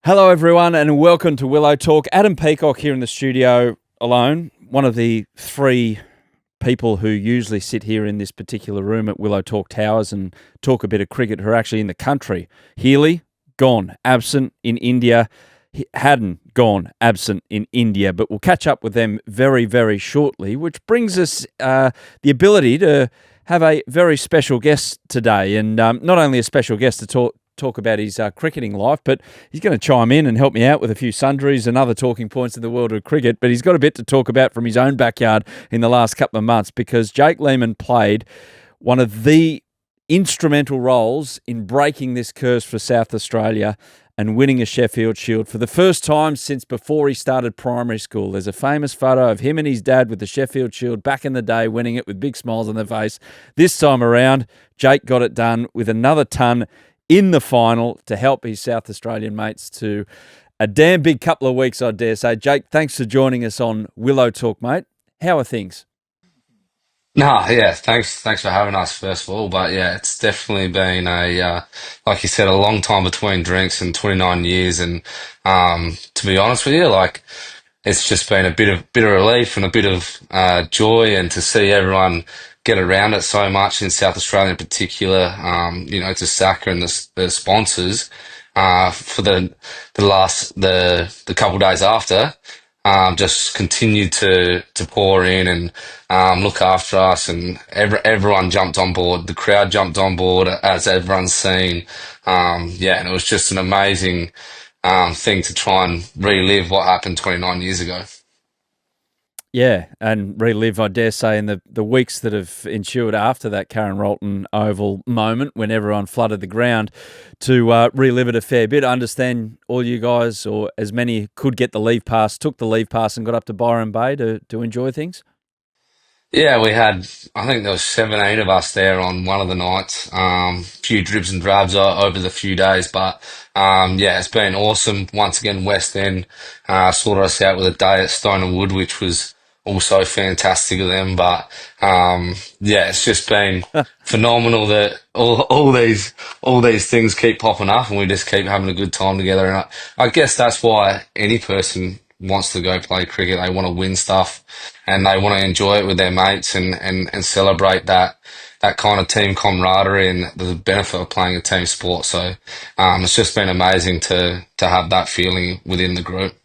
Hello, everyone, and welcome to Willow Talk. Adam Peacock here in the studio alone, one of the three people who usually sit here in this particular room at Willow Talk Towers and talk a bit of cricket who are actually in the country. Healy, gone, absent in India. Haddon, gone, absent in India. But we'll catch up with them very, very shortly, which brings us the ability to have a very special guest today. And not only a special guest to talk about his cricketing life, but he's going to chime in and help me out with a few sundries and other talking points in the world of cricket. But he's got a bit to talk about from his own backyard in the last couple of months, because Jake Lehmann played one of the instrumental roles in breaking this curse for South Australia and winning a Sheffield Shield for the first time since before he started primary school. There's a famous photo of him and his dad with the Sheffield Shield back in the day, winning it with big smiles on their face. This time around, Jake got it done with another ton in the final to help his South Australian mates to a damn big couple of weeks, I dare say. Jake, thanks for joining us on Willow Talk, mate. How are things? No, yeah, thanks for having us first of all. But yeah, it's definitely been like you said, a long time between drinks and 29 years. And to be honest with you, like it's just been a bit of relief and a bit of joy, and to see everyone get around it so much in South Australia in particular. To Saka and the sponsors for the couple of days after. Just continued to pour in and look after us, and everyone jumped on board. The crowd jumped on board, as everyone's seen. And it was just an amazing thing to try and relive what happened 29 years ago. Yeah, and relive, I dare say, in the weeks that have ensued after that Karen Rolton Oval moment when everyone flooded the ground, to relive it a fair bit. I understand all you guys, or as many, could get the leave pass, took the leave pass and got up to Byron Bay to enjoy things. Yeah, we had, I think there was 17 of us there on one of the nights. Few dribs and drabs over the few days, but yeah, it's been awesome. Once again, West End sorted us out with a day at Stone and Wood, which was also fantastic of them. But yeah, it's just been phenomenal that all these things keep popping up, and we just keep having a good time together. And I guess that's why any person wants to go play cricket. They want to win stuff, and they want to enjoy it with their mates, and celebrate that kind of team camaraderie and the benefit of playing a team sport. So it's just been amazing to have that feeling within the group.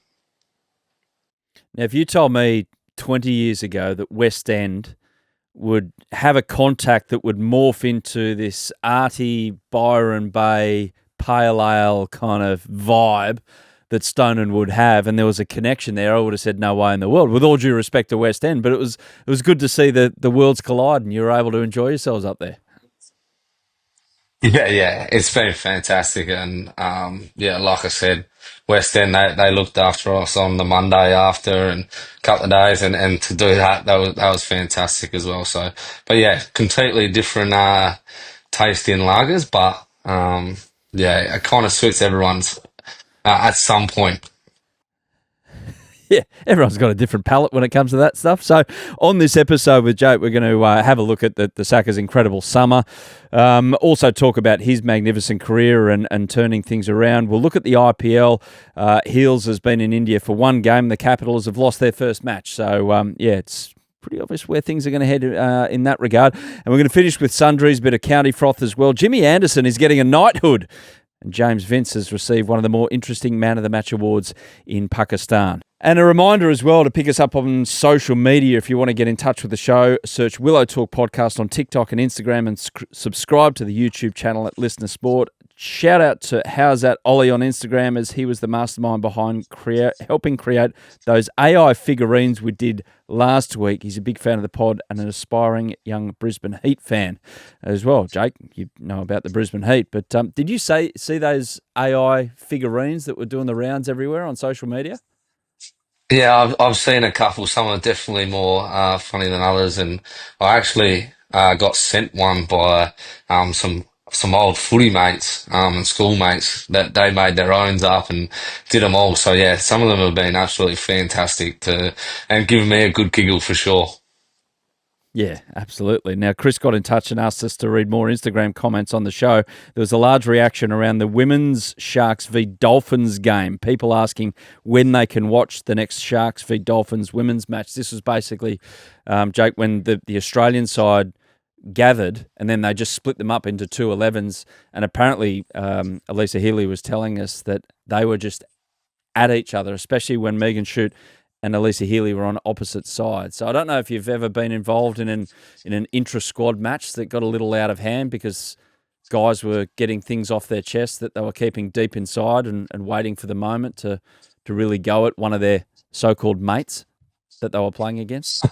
Now, if you told me 20 years ago that West End would have a contact that would morph into this arty Byron Bay pale ale kind of vibe that Stone and Wood have, and there was a connection there, I would have said no way in the world, with all due respect to West End. But it was good to see the worlds collide and you were able to enjoy yourselves up there. Yeah, it's been fantastic, and yeah, like I said, West End they looked after us on the Monday after and a couple of days, and to do that was fantastic as well. So, but yeah, completely different taste in lagers, but yeah, it kind of suits everyone's at some point. Yeah, everyone's got a different palate when it comes to that stuff. So on this episode with Jake, we're going to have a look at the Saka's incredible summer. Also talk about his magnificent career and turning things around. We'll look at the IPL. Heels has been in India for one game. The Capitals have lost their first match. So, yeah, it's pretty obvious where things are going to head in that regard. And we're going to finish with Sundries, a bit of county froth as well. Jimmy Anderson is getting a knighthood. And James Vince has received one of the more interesting Man of the Match awards in Pakistan. And a reminder as well to pick us up on social media. If you want to get in touch with the show, search Willow Talk Podcast on TikTok and Instagram, and subscribe to the YouTube channel at Listener Sport. Shout out to How's That Ollie on Instagram, as he was the mastermind behind helping create those AI figurines we did last week. He's a big fan of the pod and an aspiring young Brisbane Heat fan as well. Jake, you know about the Brisbane Heat, but did you see those AI figurines that were doing the rounds everywhere on social media? Yeah, I've seen a couple. Some are definitely more funny than others, and I actually got sent one by some old footy mates and schoolmates that they made their owns up and did them all. So yeah, some of them have been absolutely fantastic to and given me a good giggle for sure. Yeah, absolutely. Now, Chris got in touch and asked us to read more Instagram comments on the show. There was a large reaction around the women's Sharks v Dolphins game. People asking when they can watch the next Sharks v Dolphins women's match. This was basically, Jake, when the Australian side gathered and then they just split them up into two 11s. And apparently, Elisa Healy was telling us that they were just at each other, especially when Megan Shute and Elisa Healy were on opposite sides. So I don't know if you've ever been involved in an intra-squad match that got a little out of hand because guys were getting things off their chest that they were keeping deep inside and waiting for the moment to really go at one of their so-called mates that they were playing against.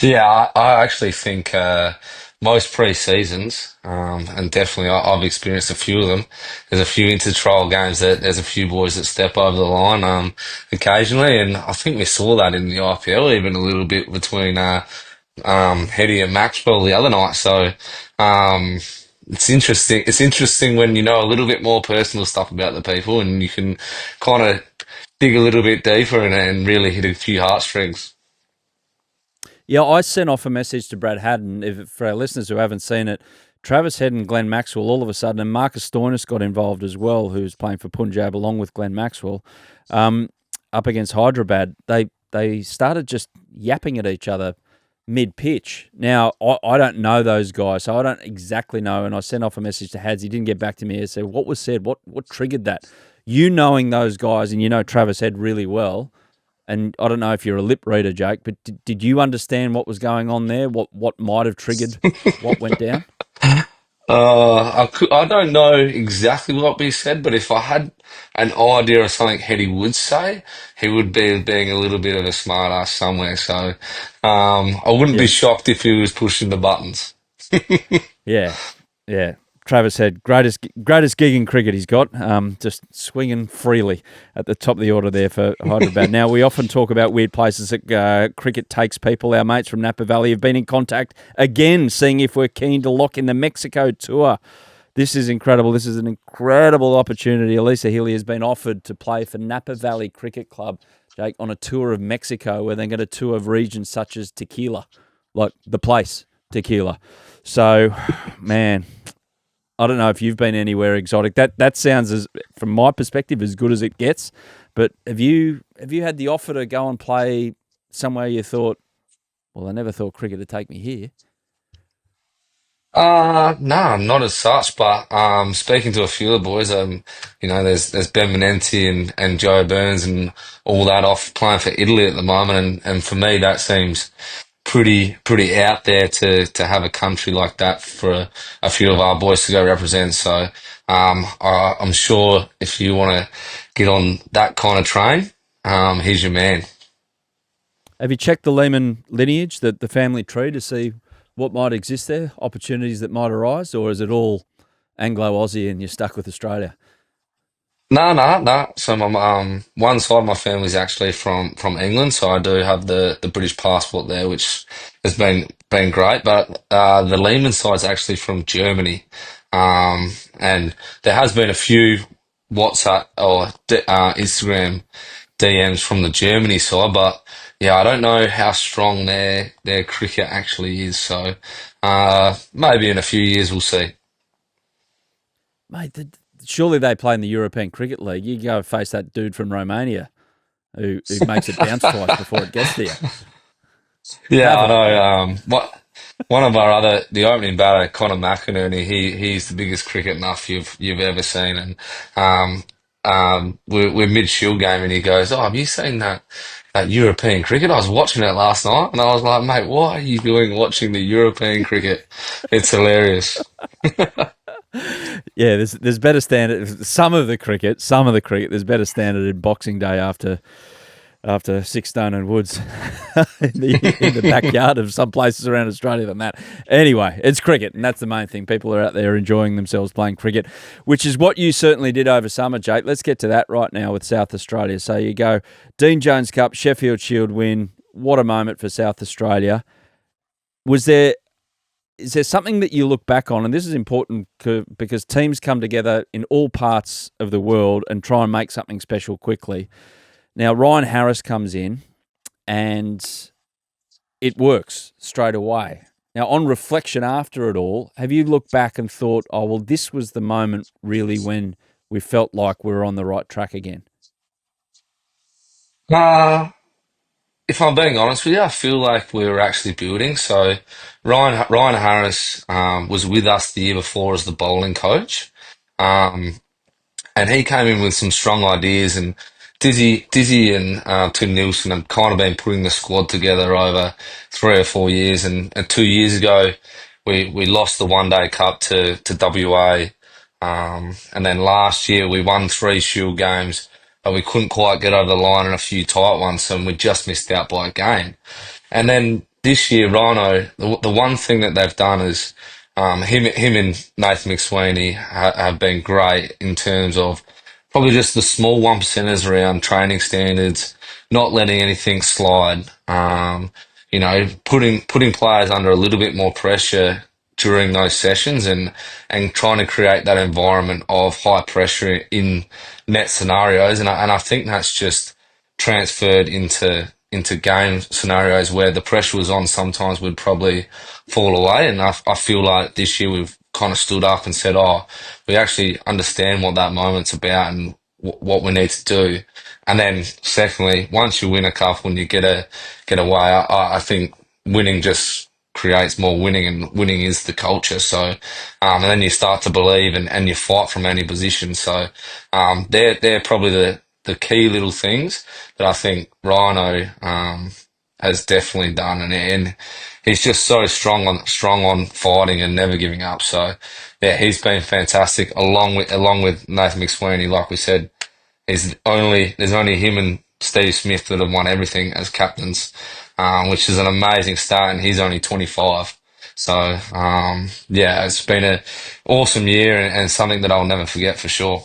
Yeah, I actually think most pre-seasons, and definitely I've experienced a few of them. There's a few inter-trial games that there's a few boys that step over the line occasionally, and I think we saw that in the IPL even a little bit between Heady and Maxwell the other night. So it's interesting. It's interesting when you know a little bit more personal stuff about the people, and you can kind of dig a little bit deeper and really hit a few heartstrings. Yeah, I sent off a message to Brad Haddon. For our listeners who haven't seen it, Travis Head and Glenn Maxwell all of a sudden, and Marcus Stoinis got involved as well, who's playing for Punjab along with Glenn Maxwell, up against Hyderabad. They started just yapping at each other mid-pitch. Now, I don't know those guys, so I don't exactly know, and I sent off a message to Hads. He didn't get back to me and said, what was said? What triggered that? You knowing those guys, and you know Travis Head really well, and I don't know if you're a lip reader, Jake, but did you understand what was going on there? What might have triggered what went down? I don't know exactly what we said, but if I had an idea of something Hetty would say, he would be being a little bit of a smart ass somewhere. So, I wouldn't be Yeah, shocked if he was pushing the buttons. yeah, yeah. Travis Head, greatest gig in cricket he's got, just swinging freely at the top of the order there for Hyderabad. Now, we often talk about weird places that cricket takes people. Our mates from Napa Valley have been in contact again, seeing if we're keen to lock in the Mexico tour. This is incredible. This is an incredible opportunity. Elisa Healy has been offered to play for Napa Valley Cricket Club, Jake, on a tour of Mexico where they're going to tour regions such as Tequila, like the place, Tequila. So, man, I don't know if you've been anywhere exotic. That sounds, as from my perspective, as good as it gets. But have you had the offer to go and play somewhere you thought, well, I never thought cricket would take me here? No, not as such, but speaking to a few of the boys, there's Ben Menenti and Joe Burns and all that off playing for Italy at the moment, and for me that seems pretty out there to have a country like that for a few of our boys to go represent. So I'm sure if you want to get on that kind of train, he's your man. Have you checked the Lehmann lineage, the family tree, to see what might exist there, opportunities that might arise, or is it all Anglo-Aussie and you're stuck with Australia? No, no, no. So my one side of my family is actually from England, so I do have the British passport there, which has been great. But the Lehman side is actually from Germany, and there has been a few WhatsApp or Instagram DMs from the Germany side, but yeah, I don't know how strong their cricket actually is. So maybe in a few years we'll see. Mate, surely they play in the European Cricket League. You go face that dude from Romania who makes it bounce twice before it gets there. Yeah, Have I it. know. One of our the opening batter, Connor McInerney, he's the biggest cricket nuff you've ever seen, and we're mid Shield game, and he goes, "Oh, have you seen that European cricket? I was watching it last night," and I was like, "Mate, what are you doing watching the European cricket? It's hilarious." Yeah, there's better standard. Some of the cricket, there's better standard in Boxing Day after 6 stone and woods in the backyard of some places around Australia than that. Anyway, it's cricket, and that's the main thing. People are out there enjoying themselves playing cricket, which is what you certainly did over summer, Jake. Let's get to that right now with South Australia. So you go Dean Jones Cup, Sheffield Shield win. What a moment for South Australia. Is there something that you look back on, and this is important because teams come together in all parts of the world and try and make something special quickly. Now, Ryan Harris comes in, and it works straight away. Now, on reflection after it all, have you looked back and thought, oh, well, this was the moment really when we felt like we were on the right track again? Uh, if I'm being honest with you, I feel like we were actually building. So Ryan Harris was with us the year before as the bowling coach. Um, and he came in with some strong ideas. And Dizzy and Tim Nielsen have kind of been putting the squad together over 3 or 4 years. And 2 years ago, we lost the One Day Cup to WA. And then last year we won three Shield games, but we couldn't quite get over the line in a few tight ones, and we just missed out by a game. And then this year, Rhino, the one thing that they've done is him and Nathan McSweeney have been great in terms of probably just the small one percenters around training standards, not letting anything slide. Putting players under a little bit more pressure during those sessions and trying to create that environment of high pressure in net scenarios. And I think that's just transferred into game scenarios where the pressure was on, sometimes would probably fall away. And I feel like this year we've kind of stood up and said, oh, we actually understand what that moment's about and what we need to do. And then secondly, once you win a cup, when you get away, I think winning just creates more winning, and winning is the culture. So, and then you start to believe and you fight from any position. So, they're probably the key little things that I think Rhino has definitely done, and he's just so strong on fighting and never giving up. So yeah, he's been fantastic along with Nathan McSweeney. Like we said, there's only him and Steve Smith that have won everything as captains, which is an amazing start, and he's only 25. So yeah, it's been an awesome year and something that I'll never forget for sure.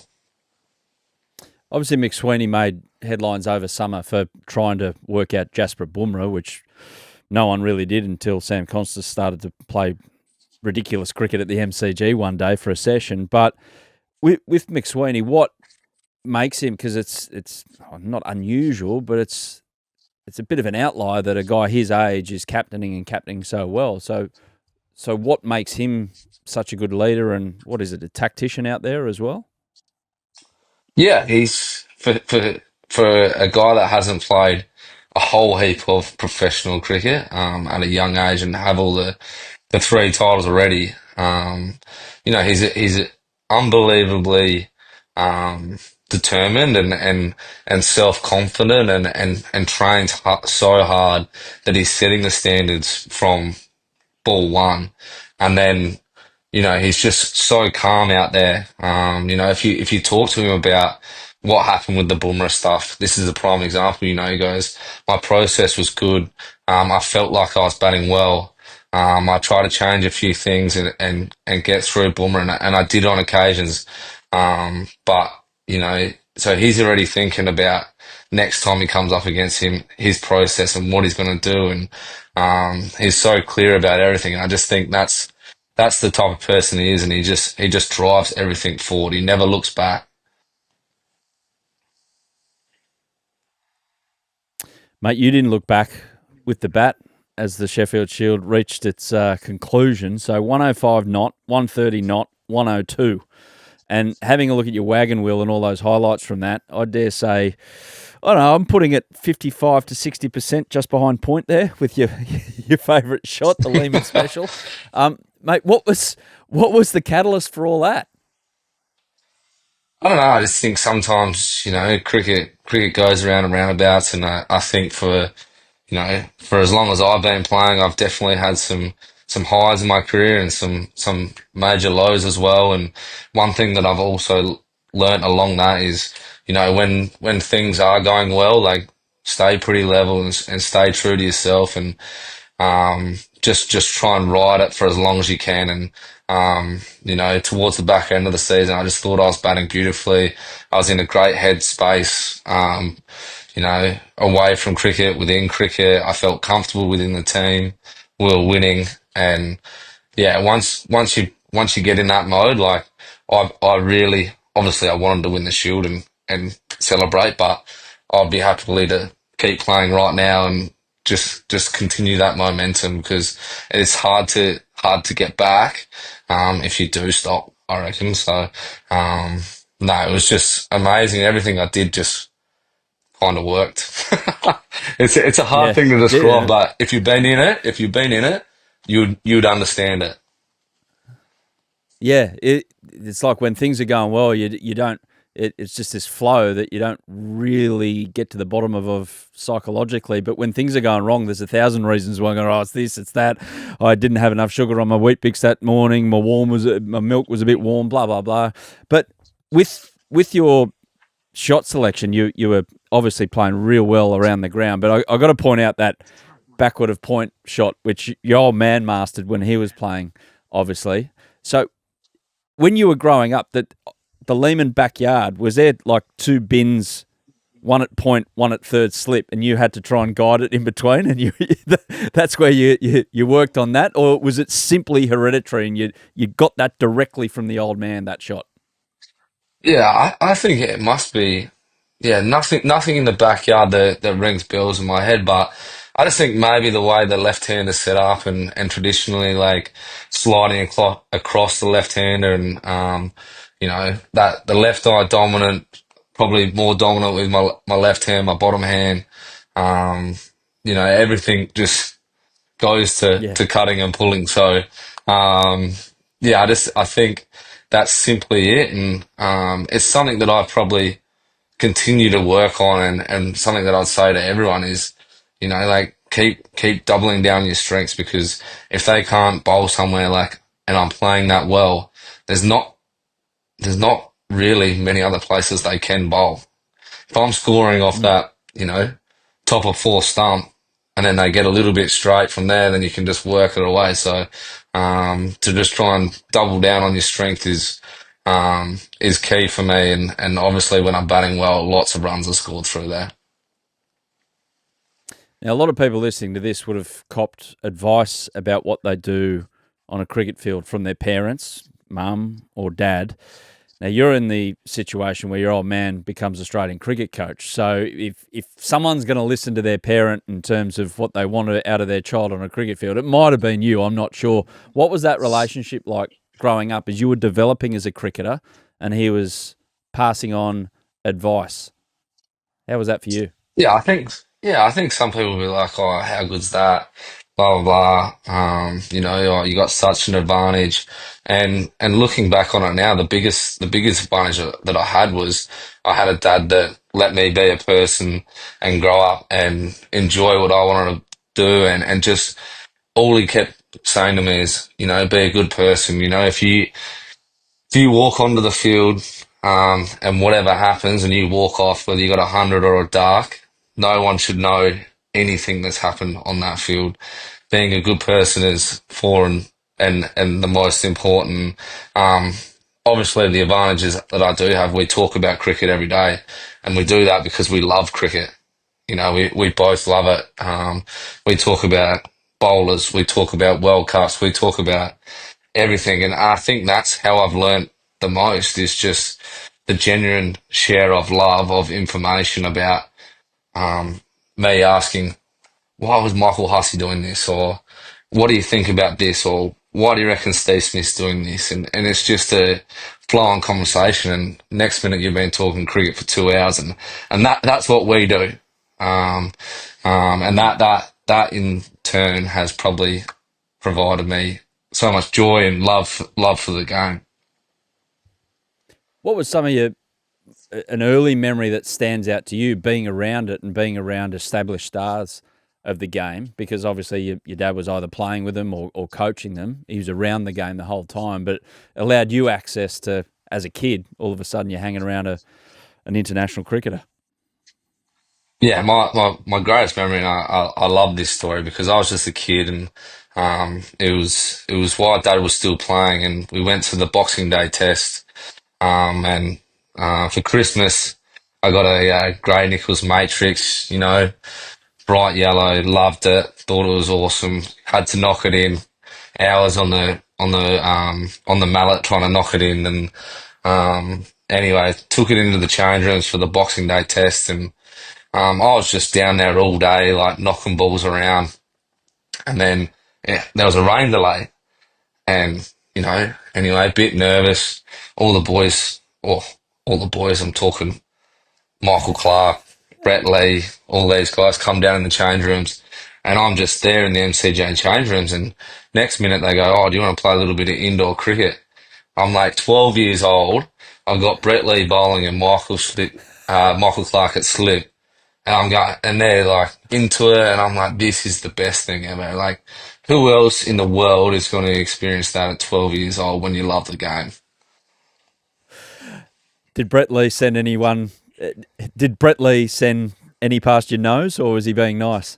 Obviously, McSweeney made headlines over summer for trying to work out Jasper Bumrah, which no one really did until Sam Constas started to play ridiculous cricket at the MCG one day for a session. But with McSweeney, what makes him, because it's not unusual, but it's a bit of an outlier that a guy his age is captaining so well. So what makes him such a good leader, and what is it, a tactician out there as well? Yeah, he's for a guy that hasn't played a whole heap of professional cricket at a young age and have all the three titles already. He's unbelievably determined and self confident and trains so hard that he's setting the standards from ball one, and then he's just so calm out there. If you talk to him about what happened with the Boomerang stuff, this is a prime example. He goes, my process was good. I felt like I was batting well. I tried to change a few things and get through Boomerang, and I did on occasions. But so he's already thinking about next time he comes up against him, his process and what he's going to do, and he's so clear about everything. And I just think that's the type of person he is, and he just drives everything forward. He never looks back. Mate, you didn't look back with the bat as the Sheffield Shield reached its conclusion. So 105 not, 130 not, 102. And having a look at your wagon wheel and all those highlights from that, I dare say, I don't know, I'm putting it 55 to 60% just behind point there with your your favourite shot, the Lehmann special. Mate, what was the catalyst for all that? I don't know. I just think sometimes cricket goes around and roundabouts, and I think for as long as I've been playing, I've definitely had some highs in my career and some major lows as well. And one thing that I've also learnt along that is, when things are going well, like stay pretty level and stay true to yourself, and just try and ride it for as long as you can. And towards the back end of the season, I just thought I was batting beautifully. I was in a great headspace. Away from cricket, within cricket, I felt comfortable within the team. We were winning, and yeah, once you get in that mode, like I really, obviously, I wanted to win the Shield and celebrate, but I'd be happy to keep playing right now and just continue that momentum because it's hard to get back if you do stop, I reckon. So no, it was just amazing. Everything I did just kind of worked. It's a hard Yeah, thing to describe, yeah, but if you've been in it, you'd understand it. yeah. It's like when things are going well, you don't. It's just this flow that you don't really get to the bottom of psychologically. But when things are going wrong, there's 1,000 reasons why. Oh, it's this, it's that. I didn't have enough sugar on my wheat bix that morning. My milk was a bit warm. Blah blah blah. But with your shot selection, you were obviously playing real well around the ground. But I got to point out that backward of point shot, which your old man mastered when he was playing, obviously. So when you were growing up, that the Lehmann backyard, was there like two bins, one at point, one at third slip, and you had to try and guide it in between, and that's where you worked on that, or was it simply hereditary and you got that directly from the old man, that shot? Yeah, I think it must be. Yeah, nothing in the backyard that rings bells in my head, but I just think maybe the way the left hand is set up and traditionally like sliding across the left hander and that the left eye dominant, probably more dominant with my left hand, my bottom hand. Um, everything just goes to, Yeah, to cutting and pulling. So, um, yeah, I think that's simply it. And, it's something that I probably continue to work on and something that I'd say to everyone is, like keep doubling down your strengths because if they can't bowl somewhere like, and I'm playing that well, there's not, there's not really many other places they can bowl. If I'm scoring off mm. that, top of four stump, and then they get a little bit straight from there, then you can just work it away. So, to just try and double down on your strength is key for me. And obviously when I'm batting well, lots of runs are scored through there. Now, a lot of people listening to this would have copped advice about what they do on a cricket field from their parents, mum or dad. Now, you're in the situation where your old man becomes Australian cricket coach. So if someone's going to listen to their parent in terms of what they wanted out of their child on a cricket field, it might have been you, I'm not sure. What was that relationship like growing up as you were developing as a cricketer and he was passing on advice? How was that for you? Yeah, I think some people will be like, oh, how good's that? Blah blah blah. Oh, you got such an advantage. And looking back on it now, the biggest advantage that I had was I had a dad that let me be a person and grow up and enjoy what I wanted to do and just all he kept saying to me is, be a good person. If you walk onto the field, and whatever happens and you walk off, whether you got 100 or a dark, no one should know anything that's happened on that field. Being a good person is foreign and the most important. Um, Obviously the advantages that I do have, we talk about cricket every day and we do that because we love cricket. We both love it. We talk about bowlers, we talk about World Cups, we talk about everything. And I think that's how I've learnt the most is just the genuine share of love of information about me asking, why was Michael Hussey doing this? Or what do you think about this? Or why do you reckon Steve Smith's doing this? And it's just a flow on conversation. And next minute you've been talking cricket for 2 hours and that's what we do. Um, and that in turn has probably provided me so much joy and love for the game. What was some of your an early memory that stands out to you being around it and being around established stars of the game? Because obviously your dad was either playing with them or coaching them. He was around the game the whole time, but allowed you access to, as a kid, all of a sudden you're hanging around an international cricketer. Yeah, my greatest memory, and I love this story because I was just a kid, and it was while Dad was still playing, and we went to the Boxing Day test, and for Christmas I got a, Grey Nichols Matrix, bright yellow, loved it, thought it was awesome, had to knock it in, hours on the mallet trying to knock it in, and anyway, took it into the change rooms for the Boxing Day test, and I was just down there all day, like knocking balls around. And then there was a rain delay. And, anyway, a bit nervous. All the boys, or all the boys, I'm talking Michael Clark, Brett Lee, all these guys come down in the change rooms. And I'm just there in the MCJ change rooms. And next minute they go, "Oh, do you want to play a little bit of indoor cricket?" I'm like 12 years old. I've got Brett Lee bowling and Michael Clark at slip. And I'm going, and they're like into it. And I'm like, this is the best thing ever. Like, who else in the world is going to experience that at 12 years old when you love the game? Did Brett Lee send anyone? Did Brett Lee send any past your nose, or was he being nice?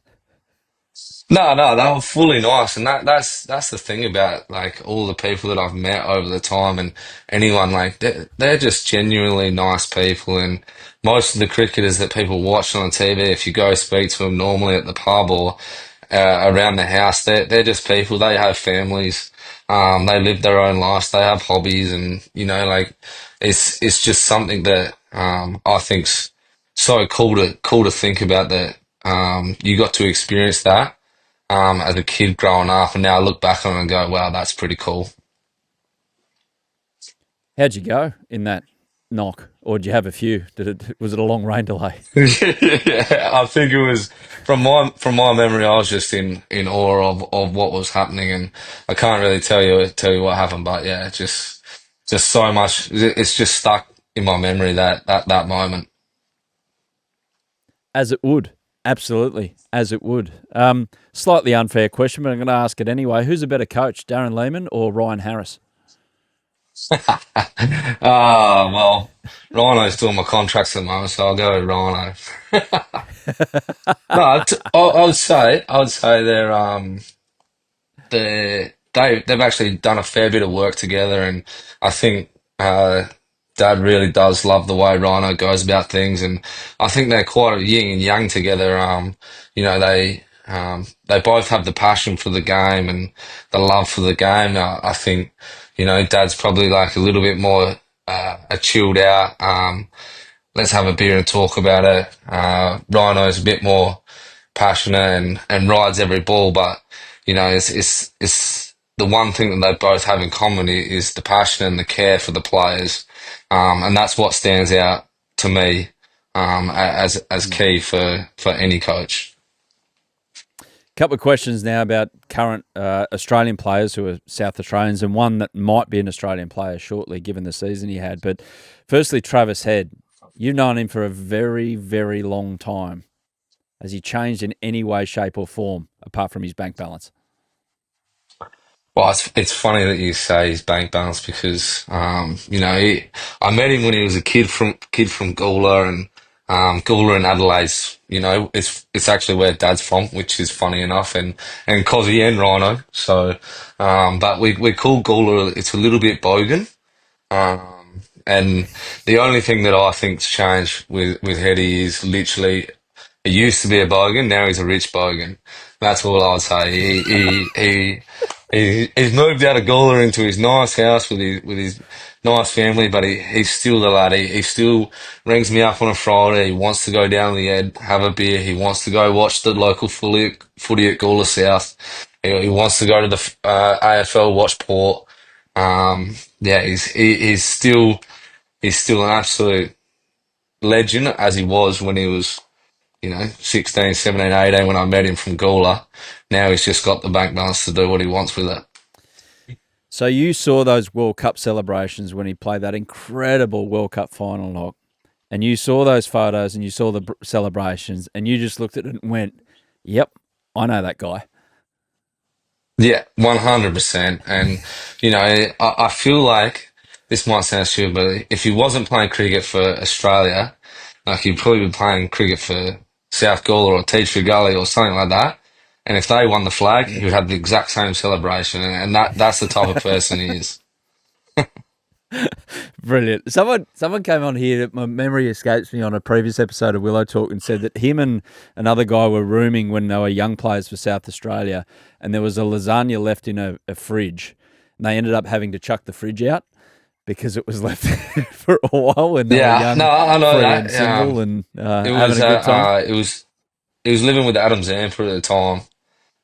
No, they were fully nice, and that's the thing about like all the people that I've met over the time, and anyone like they're just genuinely nice people, and most of the cricketers that people watch on the TV, if you go speak to them normally at the pub or around the house, they're just people. They have families, they live their own lives, they have hobbies, and like it's just something that I think's so cool to think about that you got to experience that as a kid growing up, and now I look back on it and go, wow, that's pretty cool. How'd you go in that knock, or did you have a few? Was it a long rain delay? Yeah, I think it was from my memory. I was just in awe of what was happening, and I can't really tell you what happened, but yeah, just so much. It's just stuck in my memory that moment. As it would, absolutely, as it would. Slightly unfair question, but I'm going to ask it anyway. Who's a better coach, Darren Lehmann or Ryan Harris? Well, Rhino's doing my contracts at the moment, so I'll go with Rhino. No, I would say they've actually done a fair bit of work together, and I think Dad really does love the way Rhino goes about things, and I think they're quite a yin and yang together. They both have the passion for the game and the love for the game. I think Dad's probably like a little bit more a chilled out. Let's have a beer and talk about it. Rhino's a bit more passionate and rides every ball, but it's the one thing that they both have in common is the passion and the care for the players, and that's what stands out to me as key for any coach. Couple of questions now about current Australian players who are South Australians, and one that might be an Australian player shortly, given the season he had. But firstly, Travis Head. You've known him for a very, very long time. Has he changed in any way, shape, or form apart from his bank balance? Well, it's funny that you say his bank balance because I met him when he was a kid from Gawler, and Gawler in Adelaide's it's actually where Dad's from, which is funny enough, and Cozzy and Rhino. So, but we call Gawler, it's a little bit Bogan. And the only thing that I think's changed with Hetty is literally he used to be a bogan, now he's a rich bogan. That's all I'd say. He's moved out of Gawler into his nice house with his nice family, but he's still the lad. He still rings me up on a Friday. He wants to go down to the Ed, have a beer. He wants to go watch the local footy at Gawler South. He wants to go to the AFL, watch Port. Yeah, he's still an absolute legend as he was when he was 16, 17, 18 when I met him from Gawler. Now he's just got the bank balance to do what he wants with it. So you saw those World Cup celebrations when he played that incredible World Cup final knock, and you saw those photos and you saw the celebrations, and you just looked at it and went, yep, I know that guy. Yeah, 100%. And, I feel like this might sound stupid, but if he wasn't playing cricket for Australia, like he'd probably be playing cricket for South Gawler or Teachford Gully or something like that. And if they won the flag, he would have the exact same celebration. And that's the type of person he is. Brilliant. Someone came on here, my memory escapes me, on a previous episode of Willow Talk, and said that him and another guy were rooming when they were young players for South Australia, and there was a lasagna left in a fridge, and they ended up having to chuck the fridge out. because it was left for a while when they were Yeah, no, young, I know free that. and single, and It having was a good time. he was living with Adam Zampa at the time.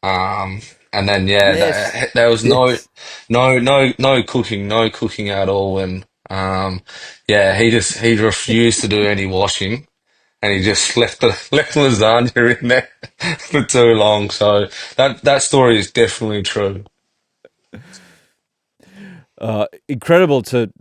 Um, and then yeah, Yes, there was yes. no cooking, no cooking at all, and yeah, he refused to do any washing, and he just left lasagna in there for too long. So that story is definitely true. Incredible to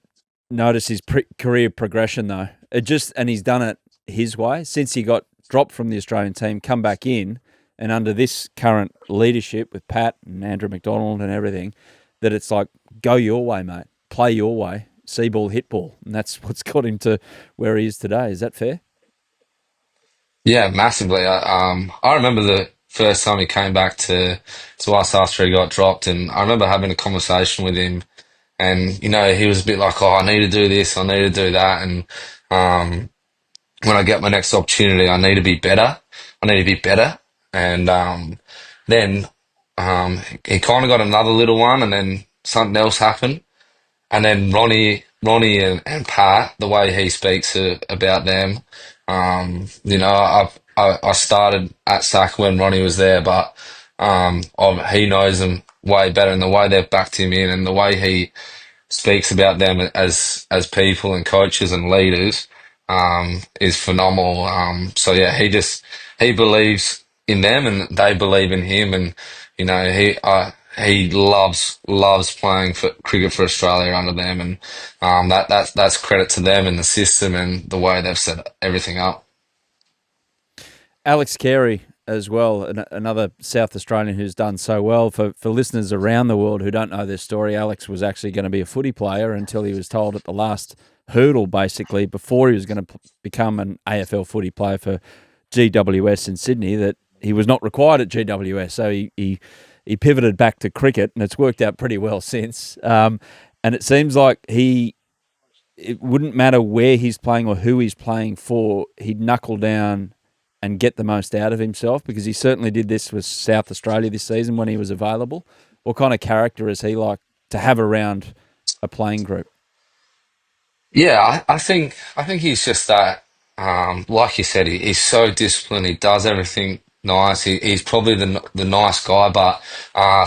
notice his career progression, though. And he's done it his way since he got dropped from the Australian team, come back in, and under this current leadership with Pat and Andrew McDonald and everything, that it's like, go your way, mate, play your way, see ball, hit ball, and that's what's got him to where he is today. Is that fair? Yeah, massively. I remember the first time he came back to us after he got dropped, and I remember having a conversation with him, and he was a bit like, "Oh, I need to do this, I need to do that," and um, when I get my next opportunity, I need to be better. I need to be better, and then he kind of got another little one, and then something else happened. And then Ronnie and Pat, the way he speaks about them, I started at SAC when Ronnie was there, but he knows them way better, and the way they've backed him in, and the way he speaks about them as people and coaches and leaders is phenomenal. So yeah, he believes in them and they believe in him, and he loves playing for cricket for Australia under them, and that's credit to them and the system and the way they've set everything up. Alex Carey as well, another South Australian who's done so well. For listeners around the world who don't know this story, Alex was actually going to be a footy player until he was told at the last hurdle, basically, before he was going to become an AFL footy player for GWS in Sydney, that he was not required at GWS. So he pivoted back to cricket, and it's worked out pretty well since. And it seems like it wouldn't matter where he's playing or who he's playing for, he'd knuckle down and get the most out of himself, because he certainly did this with South Australia this season when he was available. What kind of character is he like to have around a playing group? Yeah, I think he's just that. Like you said, he's so disciplined. He does everything nice. He's probably the nice guy. But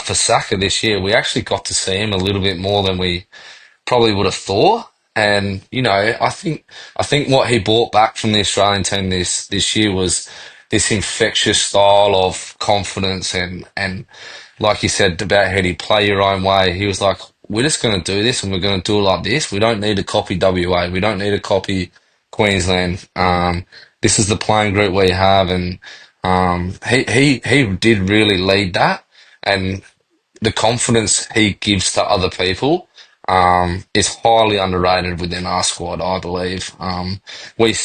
for Saka this year, we actually got to see him a little bit more than we probably would have thought. And I think what he brought back from the Australian team this year was this infectious style of confidence, and like you said about how you play your own way. He was like, we're just going to do this, and we're going to do it like this. We don't need to copy WA. We don't need to copy Queensland. This is the playing group we have, and he did really lead that, and the confidence he gives to other people is highly underrated within our squad, I believe. We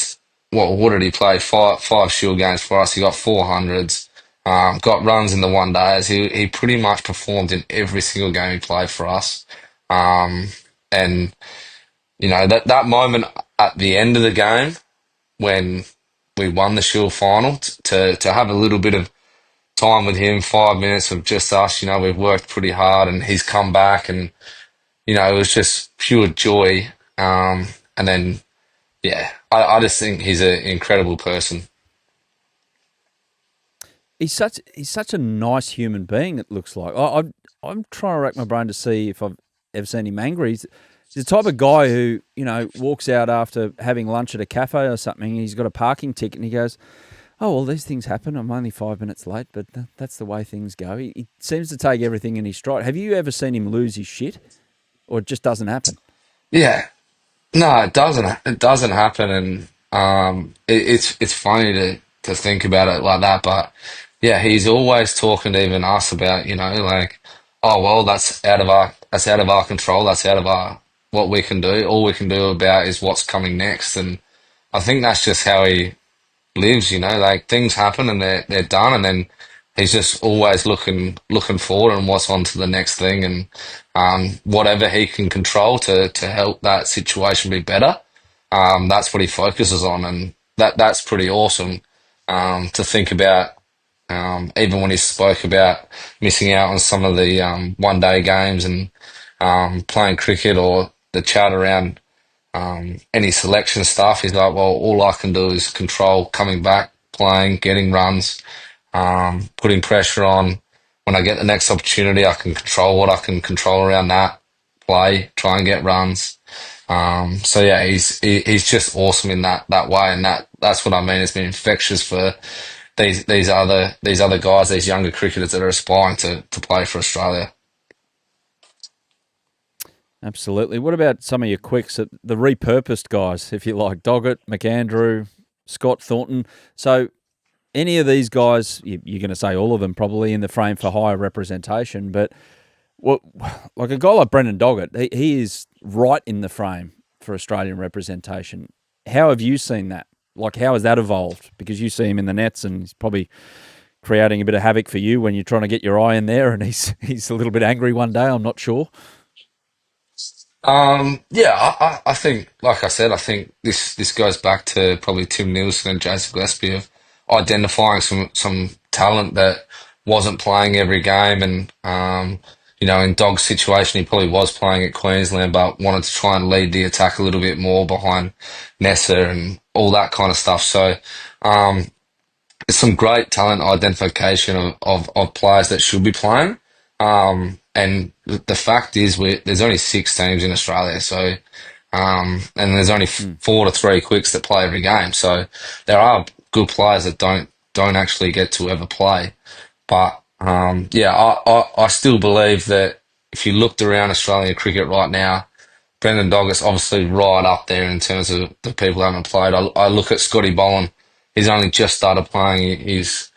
what did he play? Five Shield games for us. He got 400s. Got runs in the one days. He pretty much performed in every single game he played for us. And that moment at the end of the game when we won the Shield final, to have a little bit of time with him, 5 minutes of just us. We've worked pretty hard, and he's come back, and it was just pure joy. And then yeah, I just think he's an incredible person. He's such a nice human being. It looks like I'm trying to rack my brain to see if I've ever seen him angry. He's the type of guy who walks out after having lunch at a cafe or something. And he's got a parking ticket, and he goes, "Oh well, these things happen. I'm only 5 minutes late, but that's the way things go." He seems to take everything in his stride. Have you ever seen him lose his shit, or it just doesn't happen? Yeah, no, it doesn't. It doesn't happen, and it's funny to think about it like that. But yeah, he's always talking to even us about like, oh well, that's out of our control. That's out of our what we can do. All we can do about is what's coming next, and I think that's just how he lives. Like things happen and they're done, and then he's just always looking forward and what's on to the next thing, and whatever he can control to help that situation be better. That's what he focuses on, and that's pretty awesome to think about. Even when he spoke about missing out on some of the one day games and playing cricket, or the chat around any selection stuff. He's like, well, all I can do is control coming back, playing, getting runs, putting pressure on. When I get the next opportunity, I can control what I can control around that, play, try and get runs. So yeah, he's just awesome in that way, and that's what I mean. It's been infectious for these other guys, these younger cricketers that are aspiring to play for Australia. Absolutely. What about some of your quicks, the repurposed guys, if you like, Doggett, McAndrew, Scott Thornton? So any of these guys, you're going to say all of them probably in the frame for higher representation, but what, like a guy like Brendan Doggett, he is right in the frame for Australian representation. How have you seen that? Like, how has that evolved? Because you see him in the nets and he's probably creating a bit of havoc for you when you're trying to get your eye in there, and he's a little bit angry one day, I'm not sure. Yeah, I think, like I said, I think this goes back to probably Tim Nielsen and Jason Gillespie of identifying some talent that wasn't playing every game, and in Dog's situation, he probably was playing at Queensland, but wanted to try and lead the attack a little bit more behind Nessa and all that kind of stuff. So, there's some great talent identification of players that should be playing. And the fact is, there's only 6 teams in Australia, so and there's only 4 to 3 quicks that play every game. So there are good players that don't actually get to ever play. But yeah, I still believe that if you looked around Australian cricket right now, Brendan Doggett's obviously right up there in terms of the people who haven't played. I look at Scotty Boland. He's only just started playing. He's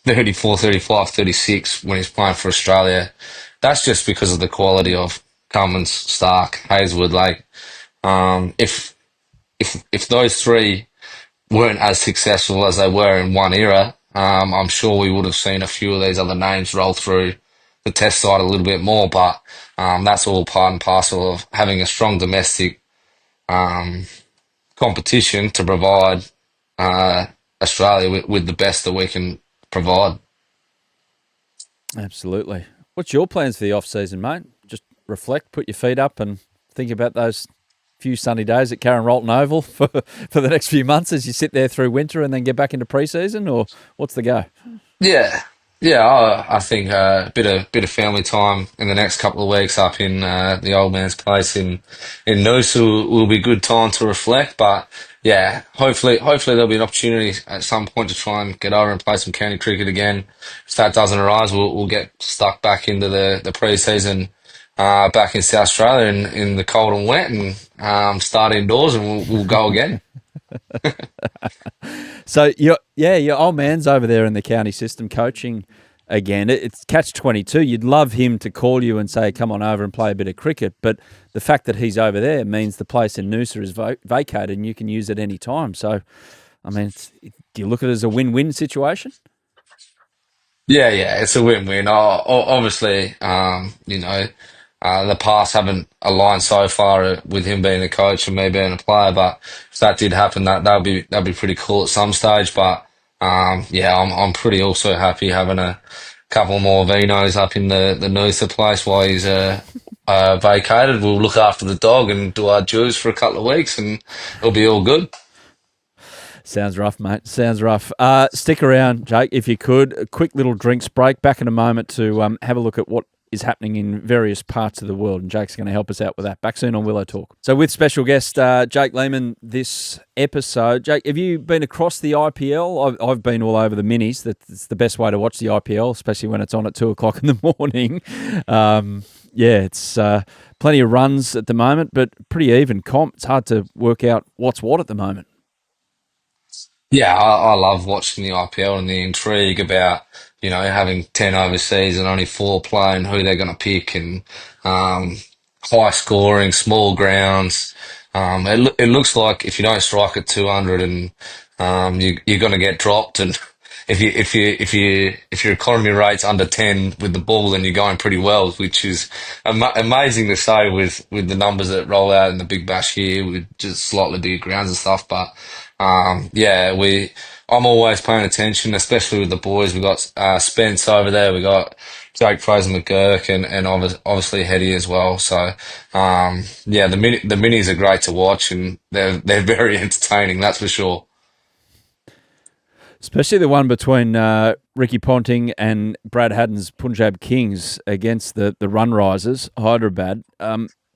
34, 35, 36 when he's playing for Australia. That's just because of the quality of Cummins, Stark, Hazelwood. Like, if those three weren't as successful as they were in one era, I'm sure we would have seen a few of these other names roll through the test side a little bit more. But that's all part and parcel of having a strong domestic competition to provide Australia with the best that we can provide. Absolutely. What's your plans for the off-season, mate? Just reflect, put your feet up and think about those few sunny days at Karen Rolton Oval for the next few months as you sit there through winter and then get back into pre-season, or what's the go? Yeah, yeah. I think a bit of family time in the next couple of weeks up in the old man's place in Noosa will be good time to reflect. But yeah, hopefully there'll be an opportunity at some point to try and get over and play some county cricket again. If that doesn't arise, we'll get stuck back into the pre-season back in South Australia in the cold and wet, and start indoors, and we'll go again. So your old man's over there in the county system coaching again. It's catch-22. You'd love him to call you and say, "Come on over and play a bit of cricket," but the fact that he's over there means the place in Noosa is vacated and you can use it any time. So, I mean, do you look at it as a win-win situation? Yeah, it's a win-win. Obviously, the past haven't aligned so far with him being a coach and me being a player, but if that did happen, that'd be pretty cool at some stage. But yeah, I'm pretty also happy having a couple more Vinos up in the Noosa place while he's vacated. We'll look after the dog and do our dues for a couple of weeks, and it'll be all good. Sounds rough, mate. Sounds rough. Stick around, Jake, if you could. A quick little drinks break. Back in a moment to have a look at what is happening in various parts of the world, and Jake's going to help us out with that. Back soon on Willow Talk. So with special guest Jake Lehmann this episode. Jake, have you been across the IPL? I've been all over the minis. That's the best way to watch the IPL, especially when it's on at 2 o'clock in the morning. Yeah, it's plenty of runs at the moment, but pretty even comp. It's hard to work out what's what at the moment. Yeah, I love watching the IPL and the intrigue about, having 10 overseas and only 4 playing who they're going to pick, and high scoring, small grounds. It looks like if you don't strike at 200 and you're going to get dropped, and if your economy rate's under 10 with the ball, then you're going pretty well, which is amazing to say with the numbers that roll out in the Big Bash here with just slightly bigger grounds and stuff. But yeah, I'm always paying attention, especially with the boys. We got Spence over there. We got Jake Fraser McGurk and obviously Hetty as well. So yeah, the minis are great to watch and they're very entertaining. That's for sure. Especially the one between Ricky Ponting and Brad Haddon's Punjab Kings against the run risers, Hyderabad.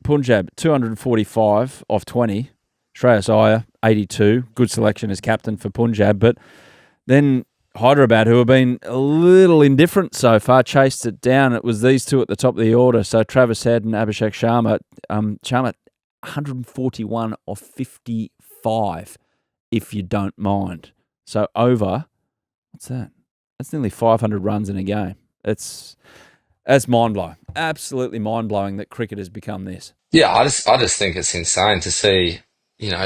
Punjab, 245 off 20. Shreyas Iyer, 82. Good selection as captain for Punjab. But then Hyderabad, who have been a little indifferent so far, chased it down. It was these two at the top of the order. So Travis Head and Abhishek Sharma. Sharma, 141 off 55, if you don't mind. So over, what's that? That's nearly 500 runs in a game. That's mind-blowing. Absolutely mind-blowing that cricket has become this. Yeah, I just think it's insane to see,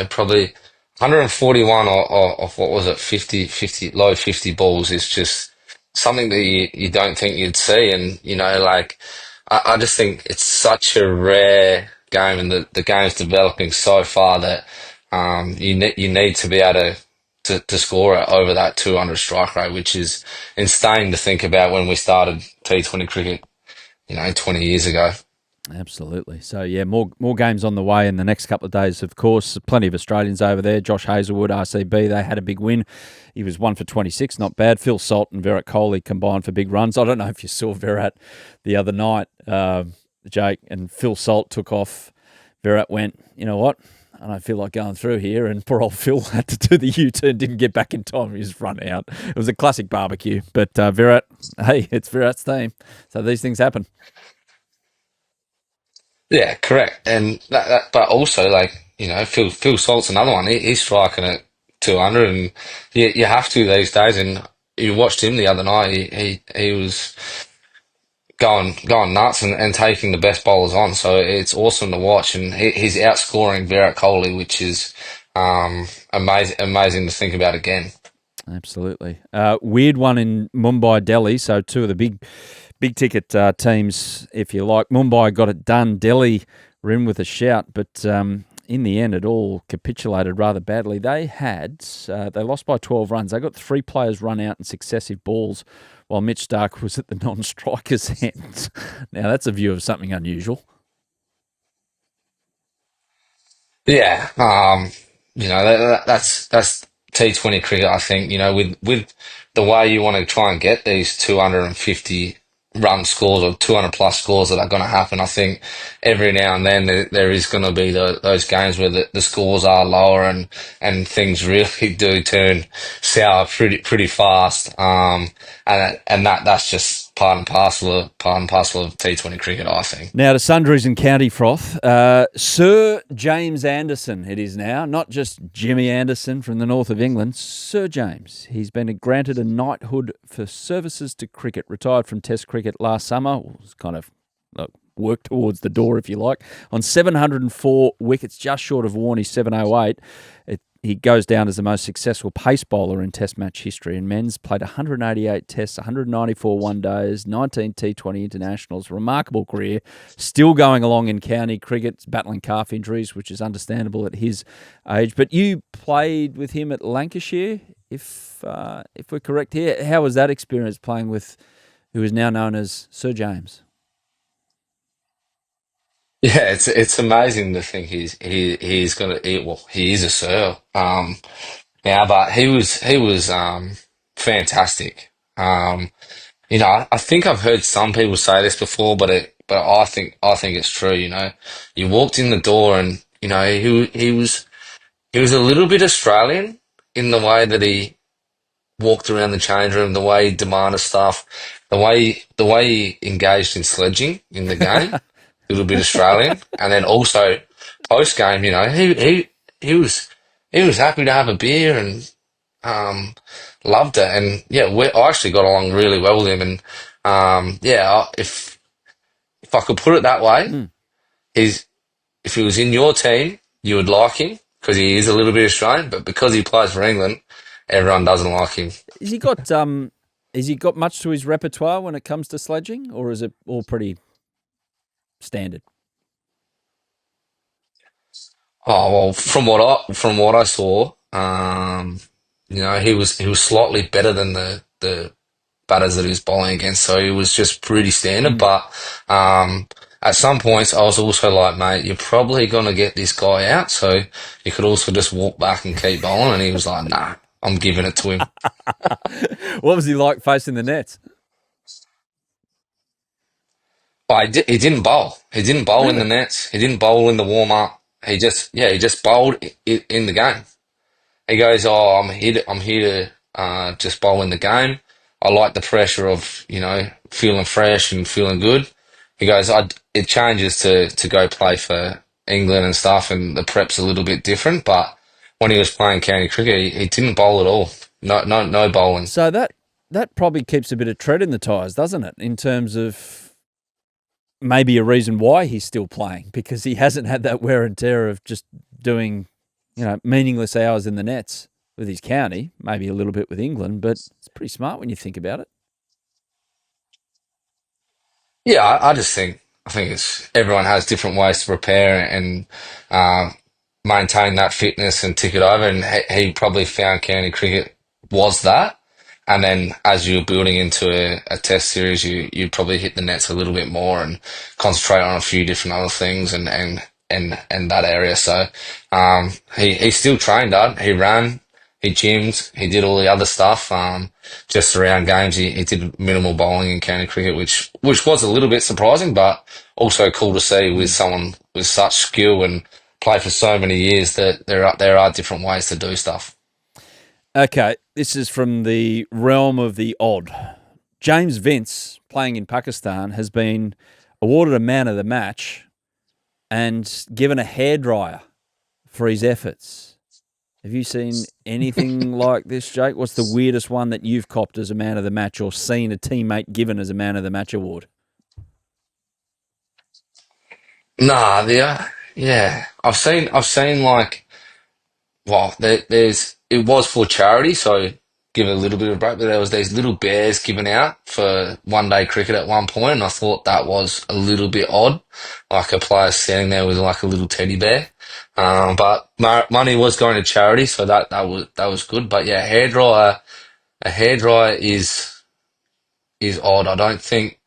probably 141 of what was it, 50 low 50 balls is just something that you don't think you'd see. And, like, I just think it's such a rare game and the game's developing so far that you need to be able to score it over that 200 strike rate, which is insane to think about when we started T20 cricket, 20 years ago. Absolutely. So, yeah, more games on the way in the next couple of days, of course. Plenty of Australians over there. Josh Hazlewood, RCB, they had a big win. He was 1 for 26, not bad. Phil Salt and Virat Kohli combined for big runs. I don't know if you saw Virat the other night, Jake, and Phil Salt took off. Virat went, you know what? I don't feel like going through here. And poor old Phil had to do the U-turn, didn't get back in time. He was run out. It was a classic barbecue. But Virat, hey, it's Virat's team. So these things happen. Yeah, correct. And but also like, Phil Salt's another one. He's striking at 200 and you have to these days. And you watched him the other night. He was going nuts and taking the best bowlers on. So it's awesome to watch. And he's outscoring Virat Kohli, which is amazing to think about again. Absolutely. Weird one in Mumbai, Delhi. So two of the big ticket teams, if you like. Mumbai got it done. Delhi were in with a shout, but in the end, it all capitulated rather badly. They lost by 12 runs. They got 3 players run out in successive balls while Mitch Stark was at the non-strikers' end. Now, that's a view of something unusual. Yeah, that's T20 cricket. I think with the way you want to try and get these 250 run scores or 200 plus scores that are going to happen. I think every now and then there is going to be those games where the scores are lower and things really do turn sour pretty fast. And that's just part and parcel of T20 cricket, I think. Now to Sundries and County Froth. Sir James Anderson it is now, not just Jimmy Anderson from the north of England. Sir James. He's been granted a knighthood for services to cricket. Retired from Test cricket last summer. Was kind of work towards the door, if you like. On 704 wickets, just short of Warney's 708. He goes down as the most successful pace bowler in Test match history. In men's, played 188 Tests, 194 one-days, 19 T20 internationals. Remarkable career. Still going along in county cricket, battling calf injuries, which is understandable at his age. But you played with him at Lancashire, if we're correct here. How was that experience playing with who is now known as Sir James? Yeah, it's amazing to think he's gonna well, he is a sir now, but he was fantastic. I think I've heard some people say this before, but I think it's true. You walked in the door and he was a little bit Australian in the way that he walked around the change room, the way he demanded stuff, the way he engaged in sledging in the game, a little bit Australian, and then also post game, he was happy to have a beer and loved it, and yeah, I actually got along really well with him, and yeah, if I could put it that way, Mm. he's if he was in your team, you would like him because he is a little bit Australian, but because he plays for England, everyone doesn't like him. Has he got much to his repertoire when it comes to sledging, or is it all pretty standard? Oh well, from what I saw, he was slightly better than the batters that he was bowling against, so he was just pretty standard. Mm. But at some points, I was also like, mate, you're probably gonna get this guy out, so you could also just walk back and keep bowling. And he was like, nah, I'm giving it to him. What was he like facing the nets? But he didn't bowl. He didn't bowl in the Really? nets. He didn't bowl in the warm up. He just bowled in the game. He goes, "Oh, I'm here to just bowl in the game. I like the pressure of feeling fresh and feeling good." He goes, it changes to go play for England and stuff, and the prep's a little bit different. But when he was playing county cricket, he didn't bowl at all. No bowling. So that probably keeps a bit of tread in the tyres, doesn't it? In terms of maybe a reason why he's still playing, because he hasn't had that wear and tear of just doing, meaningless hours in the nets with his county, maybe a little bit with England, but it's pretty smart when you think about it. Yeah, I think it's everyone has different ways to prepare and uh, maintain that fitness and tick it over. And he probably found county cricket was that. And then as you're building into a test series, you probably hit the nets a little bit more and concentrate on a few different other things and that area. So he still trained hard. He ran, he gymmed, he did all the other stuff. Just around games, he did minimal bowling in county cricket, which was a little bit surprising, but also cool to see with someone with such skill and play for so many years that there are different ways to do stuff. Okay, this is from the realm of the odd. James Vince, playing in Pakistan, has been awarded a man of the match and given a hairdryer for his efforts. Have you seen anything like this, Jake? What's the weirdest one that you've copped as a man of the match or seen a teammate given as a man of the match award? Nah, yeah, I've seen like, well, it was for charity, so give it a little bit of a break. But there was these little bears given out for one day cricket at one point, and I thought that was a little bit odd, like a player standing there with like a little teddy bear. But money was going to charity, so that was good. But yeah, a hairdryer is odd. I don't think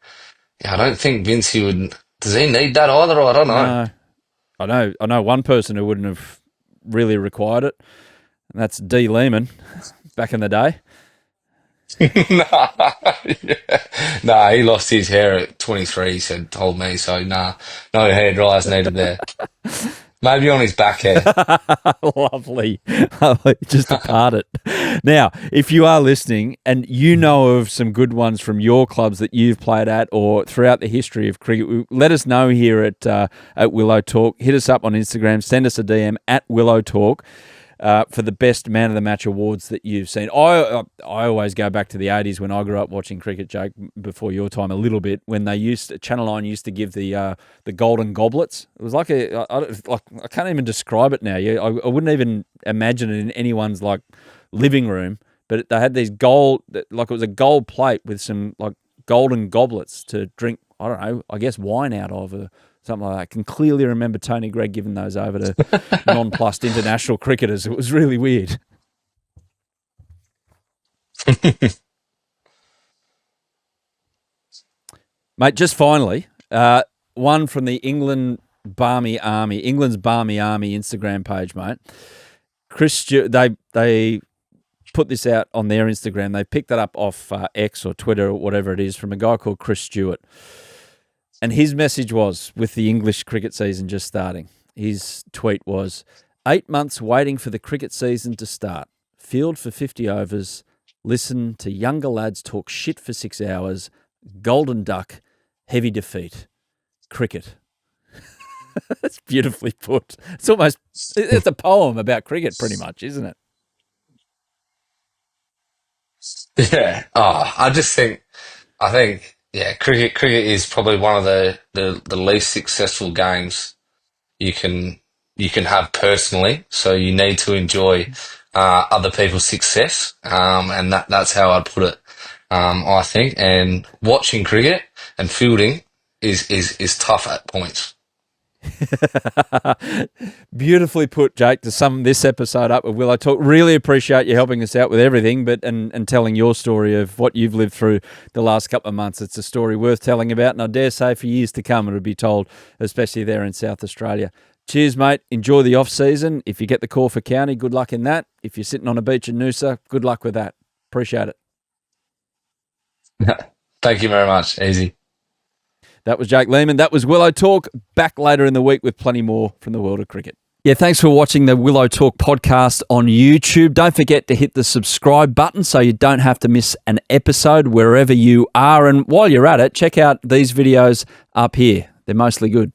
Vincey would. Does he need that either? I don't know. No. I know one person who wouldn't have really required it, and that's D. Lehmann back in the day. Nah, yeah. Nah, he lost his hair at 23, told me, so nah, no hair dryers needed there. Maybe on his back hair. Lovely. Lovely. Just to part it. Now, if you are listening and you know of some good ones from your clubs that you've played at or throughout the history of cricket, let us know here at Willow Talk. Hit us up on Instagram. Send us a DM at Willow Talk. For the best man of the match awards that you've seen. I always go back to the 80s when I grew up watching cricket, Jake, before your time a little bit, when Channel 9 used to give the golden goblets. It was like I can't even describe it now. I wouldn't even imagine it in anyone's like living room, but they had these gold, like it was a gold plate with some like golden goblets to drink, I don't know, I guess wine out of, or something like that. I can clearly remember Tony Gregg giving those over to nonplussed international cricketers. It was really weird. Mate, just finally, one from the England's Barmy Army Instagram page, mate. They put this out on their Instagram. They picked that up off X or Twitter or whatever it is from a guy called Chris Stewart. And his message was, with the English cricket season just starting, his tweet was, 8 months waiting for the cricket season to start. Field for 50 overs. Listen to younger lads talk shit for 6 hours. Golden duck. Heavy defeat. Cricket. That's beautifully put. It's a poem about cricket pretty much, isn't it? Yeah. Oh, I think, yeah, cricket is probably one of the least successful games you can you can have personally. So you need to enjoy other people's success, and that's how I'd put it. I think, and watching cricket and fielding is tough at points. Beautifully put, Jake, to sum this episode up with Willow Talk. Really appreciate you helping us out with everything, but and telling your story of what you've lived through the last couple of months. It's a story worth telling about, and I dare say for years to come it'll be told, especially there in South Australia. Cheers, mate. Enjoy the off-season. If you get the call for county, good luck in that. If you're sitting on a beach in Noosa, good luck with that. Appreciate it. Thank you very much. Easy. That was Jake Lehmann. That was Willow Talk. Back later in the week with plenty more from the world of cricket. Yeah, thanks for watching the Willow Talk podcast on YouTube. Don't forget to hit the subscribe button so you don't have to miss an episode wherever you are. And while you're at it, check out these videos up here. They're mostly good.